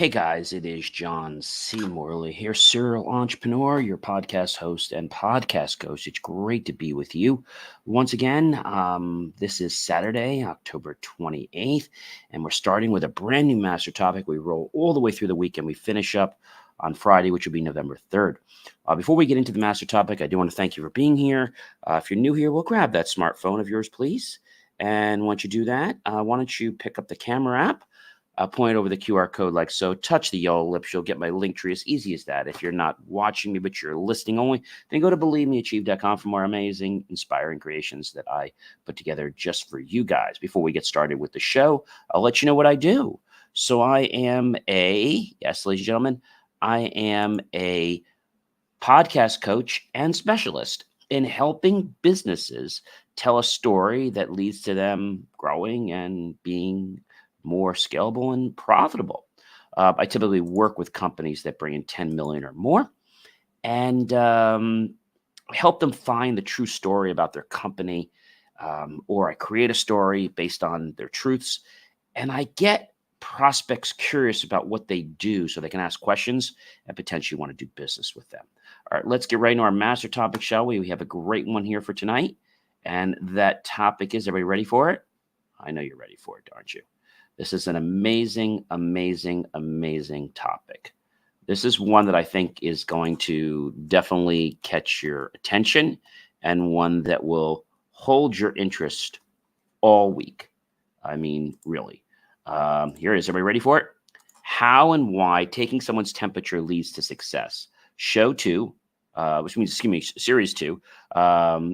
Hey guys, it is John C. Morley here, serial entrepreneur, your podcast host and podcast coach. It's great to be with you once again. This is Saturday, October 28th, and we're starting with a brand new master topic. We roll all the way through the week and we finish up on Friday, which will be November 3rd. Before we get into the master topic, I do want to thank you for being here. If you're new here, we'll grab that smartphone of yours, please. And once you do that, why don't you pick up the camera app? I'll point over the QR code like so. Touch the yellow ellipse. You'll get my link tree as easy as that. If you're not watching me, but you're listening only, then go to believemeachieve.com for more amazing, inspiring creations that I put together just for you guys. Before we get started with the show, I'll let you know what I do. So yes, ladies and gentlemen, I am a podcast coach and specialist in helping businesses tell a story that leads to them growing and being more scalable and profitable. I typically work with companies that bring in 10 million or more and help them find the true story about their company. Or I create a story based on their truths, and I get prospects curious about what they do so they can ask questions and potentially want to do business with them. All right, let's get right into our master topic, shall we? We have a great one here for tonight. And that topic is, everybody ready for it? I know you're ready for it, aren't you? This is an amazing, amazing, amazing topic. This is one that I think is going to definitely catch your attention and one that will hold your interest all week. I mean, really. Here it is. Everybody ready for it? How and why taking someone's temperature leads to success. Show 2, which means, series 2.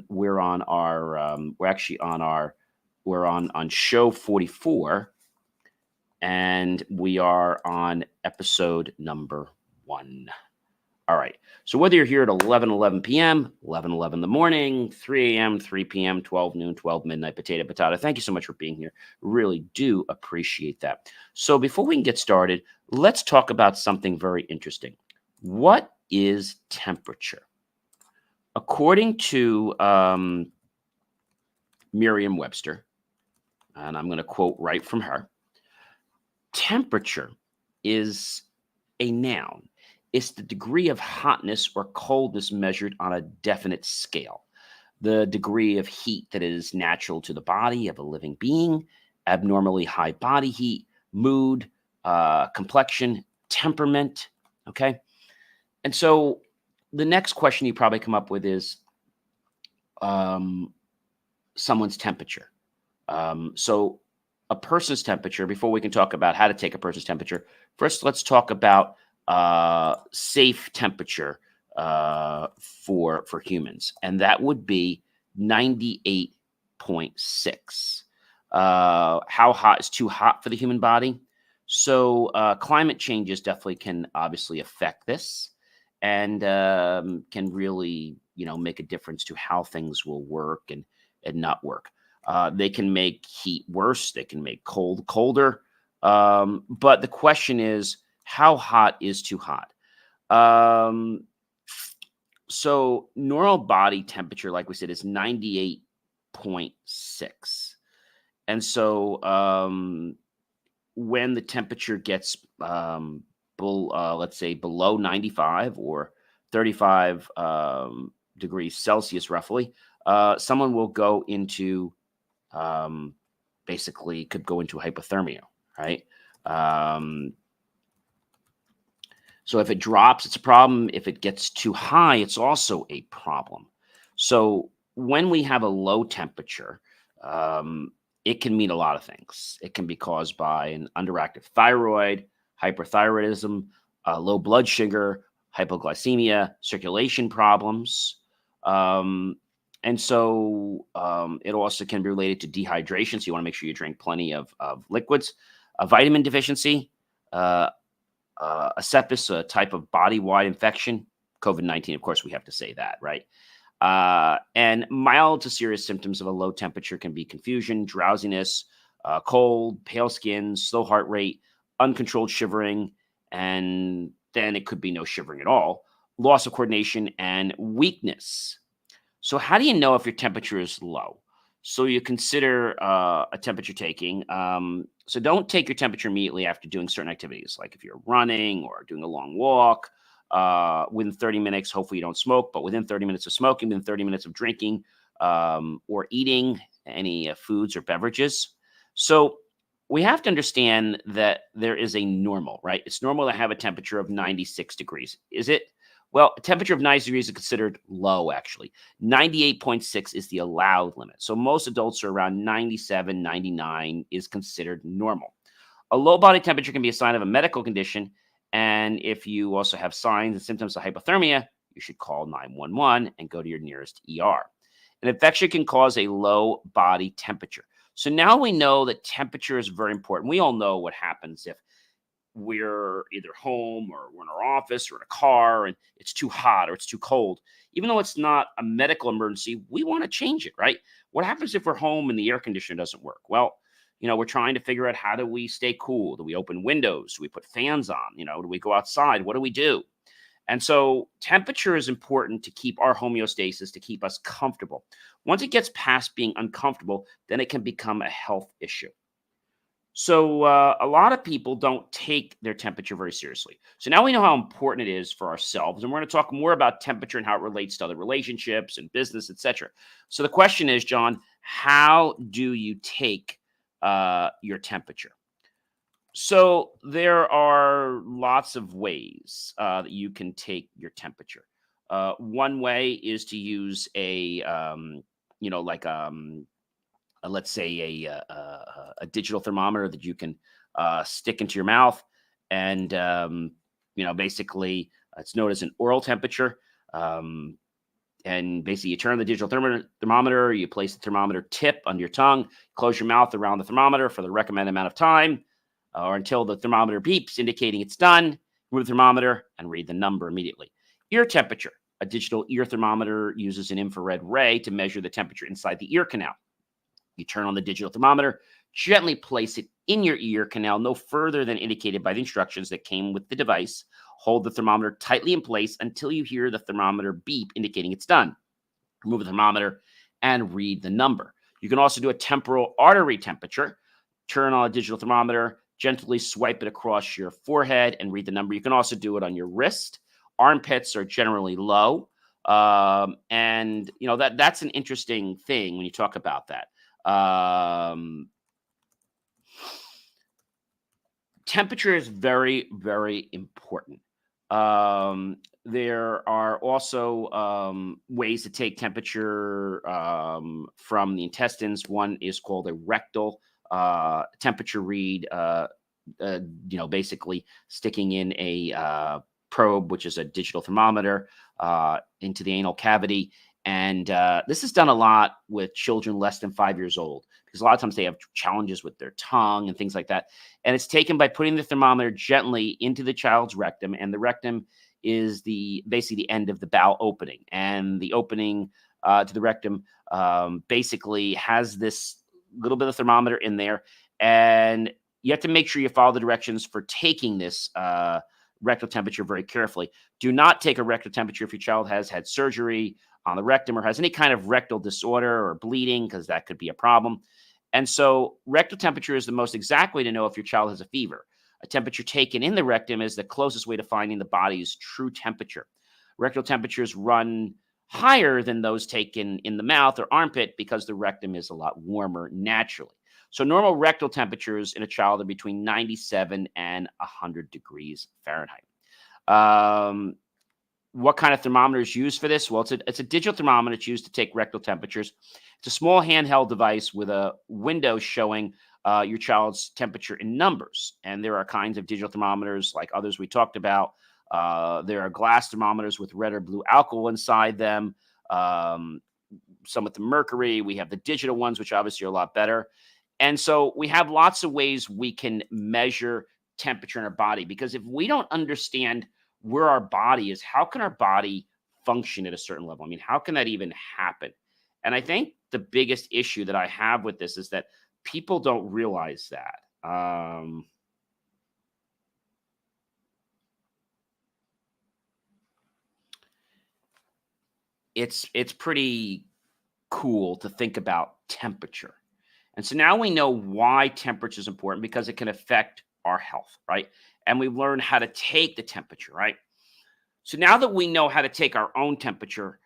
We're on show 44. And we are on episode number 1. All right. So whether you're here at 11 p.m., 11 in the morning, 3 a.m., 3 p.m., 12 noon, 12 midnight, potato, thank you so much for being here. Really do appreciate that. So before we can get started, let's talk about something very interesting. What is temperature? According to Merriam-Webster, and I'm going to quote right from her, temperature is a noun. It's the degree of hotness or coldness measured on a definite scale. The degree of heat that is natural to the body of a living being, abnormally high body heat, mood, complexion, temperament. Okay. And so the next question you probably come up with is someone's temperature. So a person's temperature, before we can talk about how to take a person's temperature, first let's talk about safe temperature for humans, and that would be 98.6. How hot is too hot for the human body? So climate changes definitely can obviously affect this, and can really make a difference to how things will work and not work. They can make heat worse. They can make cold colder. But the question is, how hot is too hot? So normal body temperature, like we said, is 98.6. And so when the temperature gets, let's say, below 95 or 35 degrees Celsius, roughly, someone will go into basically could go into hypothermia, right? So if it drops, it's a problem. If it gets too high, it's also a problem. So when we have a low temperature, it can mean a lot of things. It can be caused by an underactive thyroid, hyperthyroidism, low blood sugar, hypoglycemia, circulation problems. And so it also can be related to dehydration. So you want to make sure you drink plenty of liquids. A vitamin deficiency, a sepsis, a type of body-wide infection, COVID-19, of course, we have to say that, right? And mild to serious symptoms of a low temperature can be confusion, drowsiness, cold, pale skin, slow heart rate, uncontrolled shivering, and then it could be no shivering at all, loss of coordination, and weakness. So how do you know if your temperature is low? So you consider a temperature taking. So don't take your temperature immediately after doing certain activities, like if you're running or doing a long walk. Within 30 minutes, hopefully you don't smoke, but within 30 minutes of smoking, within 30 minutes of drinking or eating any foods or beverages. So we have to understand that there is a normal, right? It's normal to have a temperature of 96 degrees. Is it? Well, a temperature of 90 degrees is considered low, actually. 98.6 is the allowed limit. So most adults are around 97, 99 is considered normal. A low body temperature can be a sign of a medical condition. And if you also have signs and symptoms of hypothermia, you should call 911 and go to your nearest ER. An infection can cause a low body temperature. So now we know that temperature is very important. We all know what happens if we're either home or we're in our office or in a car and it's too hot or it's too cold. Even though it's not a medical emergency, we want to change it, right? What happens if we're home and the air conditioner doesn't work? Well, we're trying to figure out, how do we stay cool? Do we open windows? Do we put fans on? Do we go outside? What do we do? And so temperature is important to keep our homeostasis, to keep us comfortable. Once it gets past being uncomfortable, then it can become a health issue. So a lot of people don't take their temperature very seriously. So now we know how important it is for ourselves, and we're going to talk more about temperature and how it relates to other relationships and business, etc. So the question is, John, how do you take your temperature? So there are lots of ways that you can take your temperature. One way is to use like let's say a digital thermometer that you can stick into your mouth, and basically it's known as an oral temperature. And basically, you turn the digital thermometer, you place the thermometer tip under your tongue, close your mouth around the thermometer for the recommended amount of time, or until the thermometer beeps, indicating it's done. Remove the thermometer and read the number immediately. Ear temperature. A digital ear thermometer uses an infrared ray to measure the temperature inside the ear canal. You turn on the digital thermometer, gently place it in your ear canal, no further than indicated by the instructions that came with the device. Hold the thermometer tightly in place until you hear the thermometer beep, indicating it's done. Remove the thermometer and read the number. You can also do a temporal artery temperature. Turn on a digital thermometer, gently swipe it across your forehead and read the number. You can also do it on your wrist. Armpits are generally low. And that's an interesting thing when you talk about that. Temperature is very, very important. There are also ways to take temperature from the intestines. One is called a rectal temperature read. Basically sticking in a probe, which is a digital thermometer, into the anal cavity. And this is done a lot with children less than 5 years old, because a lot of times they have challenges with their tongue and things like that. And it's taken by putting the thermometer gently into the child's rectum, and the rectum is basically the end of the bowel opening. And the opening to the rectum basically has this little bit of thermometer in there. And you have to make sure you follow the directions for taking this rectal temperature very carefully. Do not take a rectal temperature if your child has had surgery on the rectum or has any kind of rectal disorder or bleeding, because that could be a problem. And so rectal temperature is the most exact way to know if your child has a fever. A temperature taken in the rectum is the closest way to finding the body's true temperature. Rectal temperatures run higher than those taken in the mouth or armpit because the rectum is a lot warmer naturally. So normal rectal temperatures in a child are between 97 and 100 degrees Fahrenheit. What kind of thermometer is used for this? Well, it's a digital thermometer. It's used to take rectal temperatures. It's a small handheld device with a window showing your child's temperature in numbers. And there are kinds of digital thermometers like others we talked about. There are glass thermometers with red or blue alcohol inside them. Some with the mercury. We have the digital ones, which obviously are a lot better. And so we have lots of ways we can measure temperature in our body, because if we don't understand where our body is, how can our body function at a certain level? I mean, how can that even happen? And I think the biggest issue that I have with this is that people don't realize that. It's pretty cool to think about temperature. And so now we know why temperature is important because it can affect our health, right? And we've learned how to take the temperature, right? So now that we know how to take our own temperature,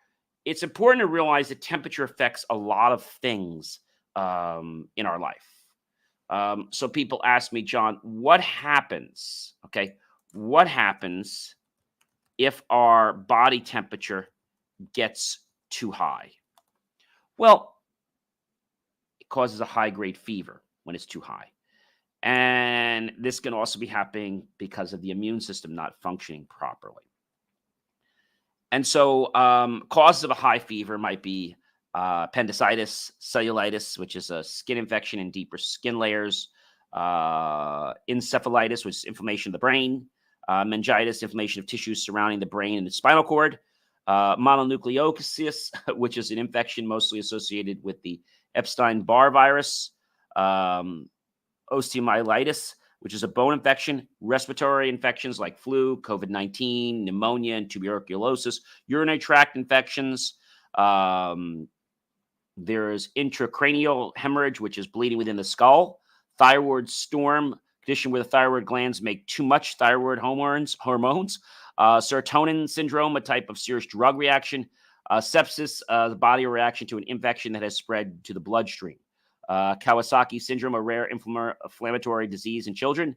it's important to realize that temperature affects a lot of things in our life. So people ask me, John, what happens? Okay, what happens if our body temperature gets too high? Well, it causes a high grade fever when it's too high. And this can also be happening because of the immune system not functioning properly. And so, causes of a high fever might be appendicitis, cellulitis, which is a skin infection in deeper skin layers, encephalitis, which is inflammation of the brain, meningitis, inflammation of tissues surrounding the brain and the spinal cord, mononucleosis, which is an infection mostly associated with the Epstein-Barr virus, um, osteomyelitis, which is a bone infection, respiratory infections like flu, COVID-19, pneumonia, and tuberculosis, urinary tract infections. There's intracranial hemorrhage, which is bleeding within the skull, thyroid storm, condition where the thyroid glands make too much thyroid hormones, serotonin syndrome, a type of serious drug reaction, sepsis, the body reaction to an infection that has spread to the bloodstream. Kawasaki syndrome, a rare inflammatory disease in children,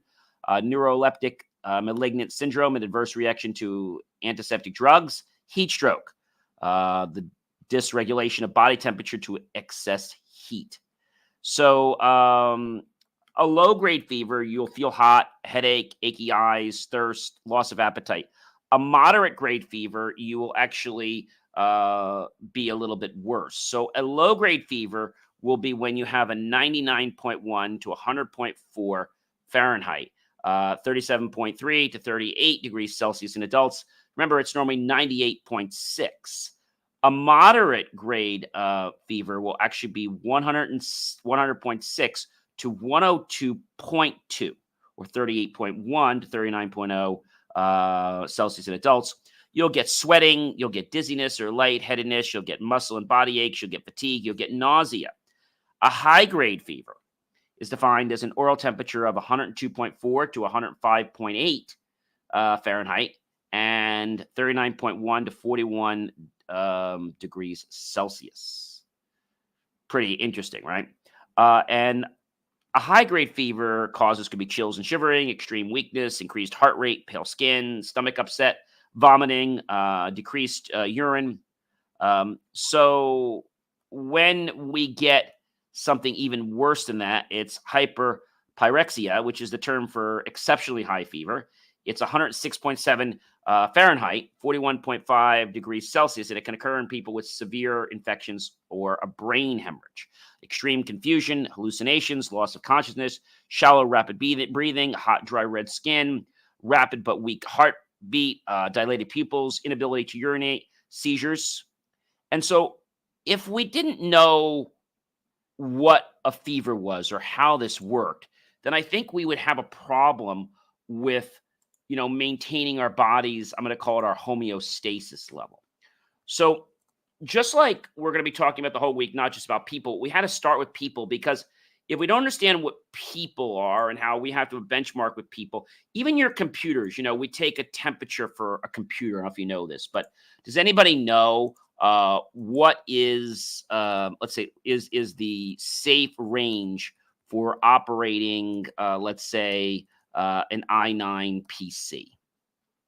neuroleptic malignant syndrome, an adverse reaction to antiseptic drugs, heat stroke, the dysregulation of body temperature to excess heat. So, a low grade fever, you'll feel hot, headache, achy eyes, thirst, loss of appetite. A moderate grade fever, you will actually be a little bit worse. So, a low grade fever will be when you have a 99.1 to 100.4 Fahrenheit, 37.3 to 38 degrees Celsius in adults. Remember, it's normally 98.6. A moderate grade fever will actually be 100.6 to 102.2, or 38.1 to 39.0 Celsius in adults. You'll get sweating, you'll get dizziness or lightheadedness, you'll get muscle and body aches, you'll get fatigue, you'll get nausea. A high-grade fever is defined as an oral temperature of 102.4 to 105.8 Fahrenheit and 39.1 to 41 degrees Celsius. Pretty interesting, right? And a high-grade fever causes could be chills and shivering, extreme weakness, increased heart rate, pale skin, stomach upset, vomiting, decreased urine. So when we get something even worse than that, it's hyperpyrexia, which is the term for exceptionally high fever. It's 106.7 Fahrenheit, 41.5 degrees Celsius, and it can occur in people with severe infections or a brain hemorrhage. Extreme confusion, hallucinations, loss of consciousness, shallow, rapid breathing, hot, dry, red skin, rapid but weak heartbeat, dilated pupils, inability to urinate, seizures. And so if we didn't know what a fever was or how this worked, then I think we would have a problem with, maintaining our bodies. I'm going to call it our homeostasis level. So just like we're going to be talking about the whole week, not just about people, we had to start with people, because if we don't understand what people are and how we have to benchmark with people, even your computers, we take a temperature for a computer. I don't know if you know this, but does anybody know what is, let's say, is the safe range for operating, let's say, an i9 PC?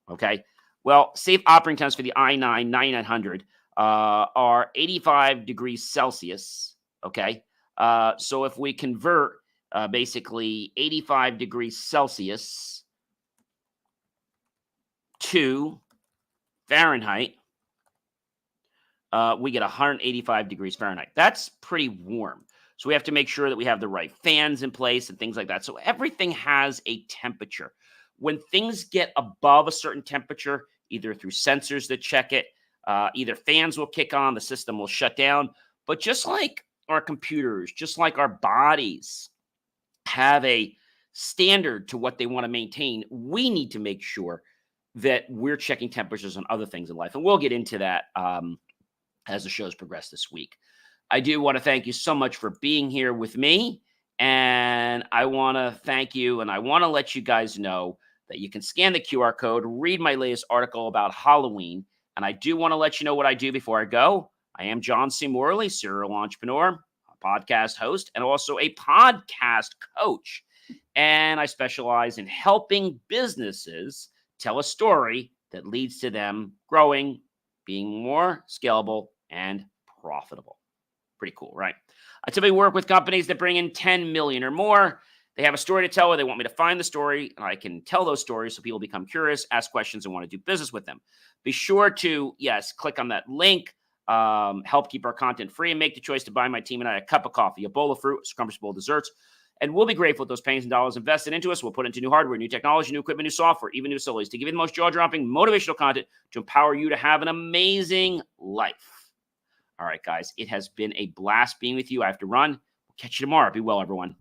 Okay. Well, safe operating temps for the i9 9900 are 85 degrees Celsius. Okay. So if we convert basically 85 degrees Celsius to Fahrenheit, we get 185 degrees Fahrenheit. That's pretty warm. So we have to make sure that we have the right fans in place and things like that. So everything has a temperature. When things get above a certain temperature, either through sensors that check it, either fans will kick on, the system will shut down. But just like our computers, just like our bodies have a standard to what they want to maintain, we need to make sure that we're checking temperatures on other things in life. And we'll get into that as the shows progress this week. I do want to thank you so much for being here with me. And I want to thank you, and I want to let you guys know that you can scan the QR code, read my latest article about Halloween. And I do want to let you know what I do before I go. I am John C. Morley, serial entrepreneur, a podcast host, and also a podcast coach. And I specialize in helping businesses tell a story that leads to them growing, being more scalable, and profitable. Pretty cool, right? I typically work with companies that bring in 10 million or more. They have a story to tell, or they want me to find the story, and I can tell those stories so people become curious, ask questions, and want to do business with them. Be sure to, yes, click on that link. Help keep our content free, and make the choice to buy my team and I a cup of coffee, a bowl of fruit, scrumptious bowl of desserts. And we'll be grateful with those pennies and dollars invested into us. We'll put into new hardware, new technology, new equipment, new software, even new facilities to give you the most jaw-dropping, motivational content to empower you to have an amazing life. All right, guys, it has been a blast being with you. I have to run. We'll catch you tomorrow. Be well, everyone.